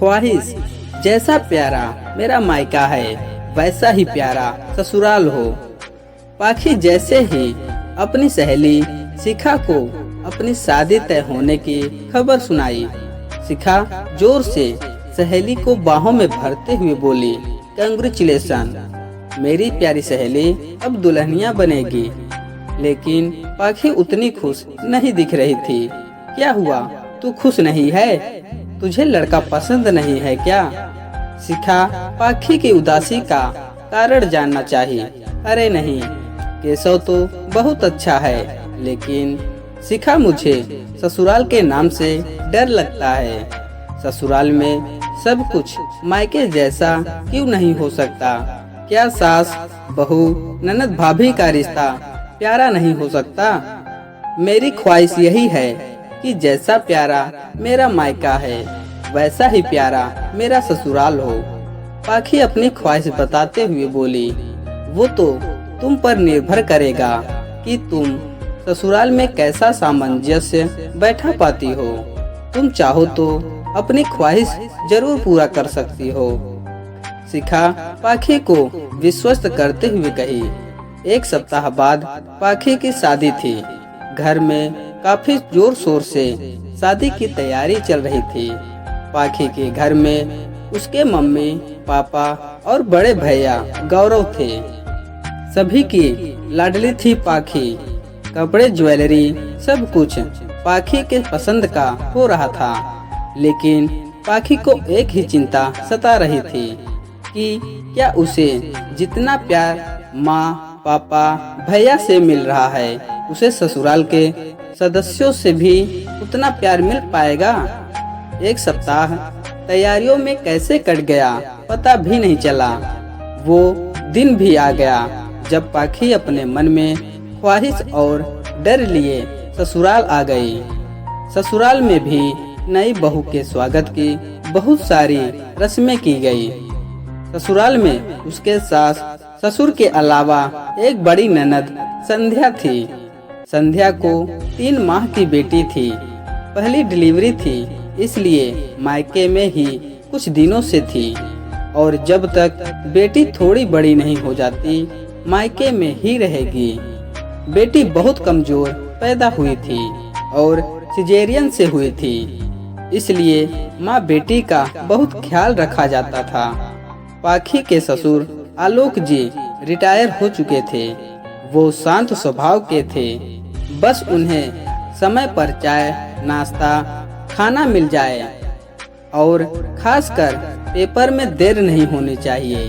ख्वाहिश, जैसा प्यारा मेरा मायका है वैसा ही प्यारा ससुराल हो। पाखी जैसे ही अपनी सहेली शिखा को अपनी शादी तय होने की खबर सुनाई। शिखा जोर से सहेली को बाहों में भरते हुए बोली, कंग्रेचुलेशन, मेरी प्यारी सहेली अब दुल्हनिया बनेगी। लेकिन पाखी उतनी खुश नहीं दिख रही थी। क्या हुआ, तू खुश नहीं है? तुझे लड़का पसंद नहीं है क्या? शिखा पाखी की उदासी का कारण जानना चाहिए। अरे नहीं, केशव तो बहुत अच्छा है, लेकिन शिखा मुझे ससुराल के नाम से डर लगता है। ससुराल में सब कुछ मायके जैसा क्यों नहीं हो सकता? क्या सास बहू ननद भाभी का रिश्ता प्यारा नहीं हो सकता? मेरी ख्वाहिश यही है कि जैसा प्यारा मेरा मायका है वैसा ही प्यारा मेरा ससुराल हो। पाखी अपनी ख्वाहिश बताते हुए बोली, वो तो तुम पर निर्भर करेगा कि तुम ससुराल में कैसा सामंजस्य बैठा पाती हो। तुम चाहो तो अपनी ख्वाहिश जरूर पूरा कर सकती हो। शिखा पाखी को विश्वस्त करते हुए कही। एक सप्ताह बाद पाखी की शादी थी। घर में काफी जोर शोर से शादी की तैयारी चल रही थी। पाखी के घर में उसके मम्मी पापा और बड़े भैया गौरव थे। सभी की लाडली थी पाखी। कपड़े ज्वेलरी सब कुछ पाखी के पसंद का हो रहा था। लेकिन पाखी को एक ही चिंता सता रही थी कि क्या उसे जितना प्यार माँ पापा भैया से मिल रहा है उसे ससुराल के सदस्यों से भी उतना प्यार मिल पाएगा। एक सप्ताह तैयारियों में कैसे कट गया पता भी नहीं चला। वो दिन भी आ गया जब पाखी अपने मन में ख्वाहिश और डर लिए ससुराल आ गई। ससुराल में भी नई बहू के स्वागत की बहुत सारी रस्में की गई। ससुराल में उसके सास ससुर के अलावा एक बड़ी ननद संध्या थी। संध्या को 3 माह की बेटी थी। पहली डिलीवरी थी, इसलिए मायके में ही कुछ दिनों से थी और जब तक बेटी थोड़ी बड़ी नहीं हो जाती मायके में ही रहेगी। बेटी बहुत कमजोर पैदा हुई थी और सिजेरियन से हुई थी, इसलिए माँ बेटी का बहुत ख्याल रखा जाता था। पाखी के ससुर आलोक जी रिटायर हो चुके थे। वो शांत स्वभाव के थे। बस उन्हें समय पर चाय नाश्ता खाना मिल जाए और खासकर पेपर में देर नहीं होनी चाहिए।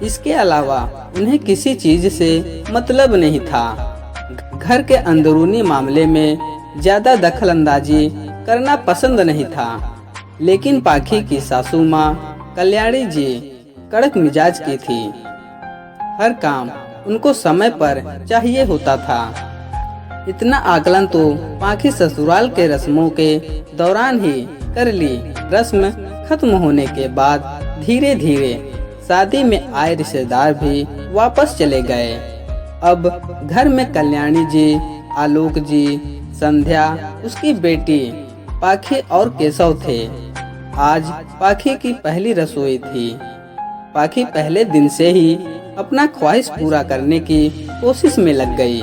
इसके अलावा उन्हें किसी चीज से मतलब नहीं था। घर के अंदरूनी मामले में ज्यादा दखल अंदाजी करना पसंद नहीं था। लेकिन पाखी की सासू माँ कल्याणी जी कड़क मिजाज की थी। हर काम उनको समय पर चाहिए होता था। इतना आकलन तो पाखी ससुराल के रस्मों के दौरान ही कर ली। रस्म खत्म होने के बाद धीरे धीरे शादी में आए रिश्तेदार भी वापस चले गए। अब घर में कल्याणी जी, आलोक जी, संध्या, उसकी बेटी पाखी और केशव थे। आज पाखी की पहली रसोई थी। पाखी पहले दिन से ही अपना ख्वाहिश पूरा करने की कोशिश में लग गई।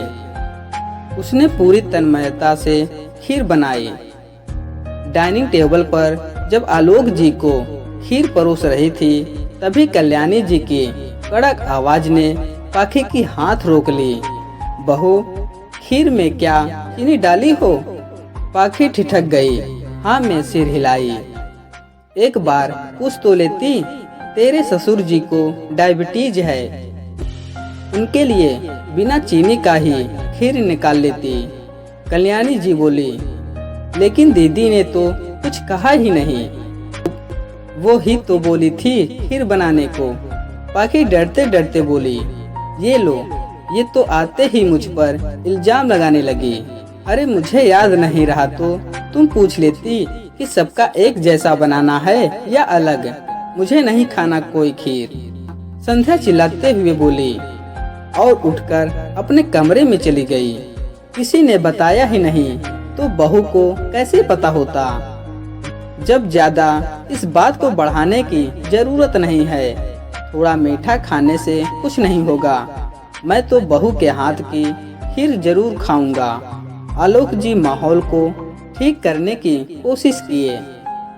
उसने पूरी तन्मयता से खीर बनाई। डाइनिंग टेबल पर जब आलोक जी को खीर परोस रही थी तभी कल्याणी जी की कड़क आवाज ने पाखी की हाथ रोक ली। बहू, खीर में क्या चीनी डाली हो? पाखी ठिठक गई। हाँ, मैं सिर हिलाई। एक बार पूछ तो लेती, तेरे ससुर जी को डायबिटीज है, उनके लिए बिना चीनी का ही खीर निकाल लेती। कल्याणी जी बोली, लेकिन दीदी ने तो कुछ कहा ही नहीं, वो ही तो बोली थी खीर बनाने को। पाखी डरते डरते बोली, ये लो, ये तो आते ही मुझ पर इल्जाम लगाने लगी। अरे मुझे याद नहीं रहा तो तुम पूछ लेती कि सबका एक जैसा बनाना है या अलग। मुझे नहीं खाना कोई खीर। संध्या चिल्लाते हुए बोली और उठकर अपने कमरे में चली गई। किसी ने बताया ही नहीं तो बहू को कैसे पता होता? जब ज्यादा इस बात को बढ़ाने की जरूरत नहीं है। थोड़ा मीठा खाने से कुछ नहीं होगा। मैं तो बहू के हाथ की खीर जरूर खाऊंगा। आलोक जी माहौल को ठीक करने की कोशिश किए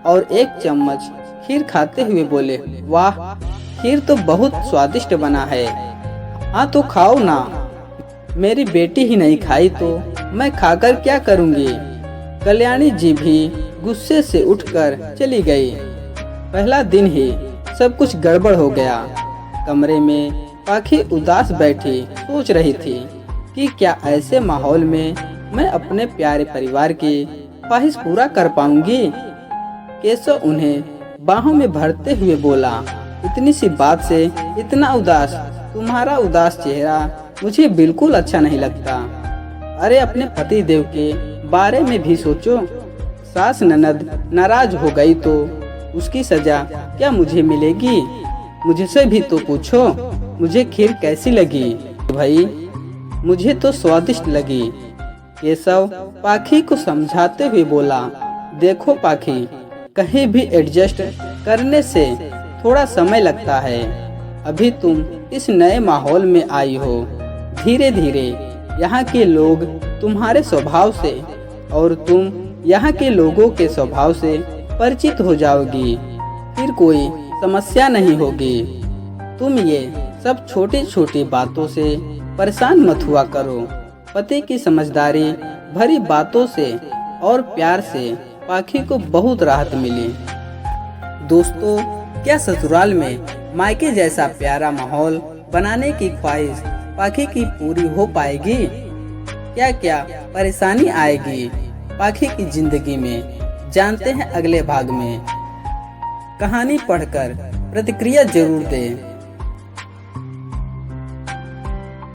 और एक चम्मच खीर खाते हुए बोले, वाह, खीर तो बहुत स्वादिष्ट बना है। हाँ तो खाओ ना। मेरी बेटी ही नहीं खाई तो मैं खाकर क्या करूँगी। कल्याणी जी भी गुस्से से उठकर चली गई। पहला दिन ही सब कुछ गड़बड़ हो गया। कमरे में पाखी उदास बैठी सोच रही थी कि क्या ऐसे माहौल में मैं अपने प्यारे परिवार की ख्वाहिश पूरा कर पाऊंगी। केशव उन्हें बाहों में भरते हुए बोला, इतनी सी बात से इतना उदास? तुम्हारा उदास चेहरा मुझे बिल्कुल अच्छा नहीं लगता। अरे अपने पति देव के बारे में भी सोचो। सास ननद नाराज हो गई तो उसकी सजा क्या मुझे मिलेगी? मुझसे भी तो पूछो मुझे खीर कैसी लगी। भाई मुझे तो स्वादिष्ट लगी। केशव पाखी को समझाते हुए बोला, देखो पाखी, कहीं भी एडजस्ट करने से थोड़ा समय लगता है। अभी तुम इस नए माहौल में आई हो। धीरे धीरे यहाँ के लोग तुम्हारे स्वभाव से और तुम यहाँ के लोगों के स्वभाव से परिचित हो जाओगी। फिर कोई समस्या नहीं होगी। तुम ये सब छोटी छोटी बातों से परेशान मत हुआ करो। पति की समझदारी भरी बातों से और प्यार से पाखी को बहुत राहत मिली। दोस्तों, क्या ससुराल में मायके जैसा प्यारा माहौल बनाने की ख्वाहिश पाखी की पूरी हो पाएगी? क्या क्या परेशानी आएगी पाखी की जिंदगी में? जानते हैं अगले भाग में। कहानी पढ़कर प्रतिक्रिया जरूर दें।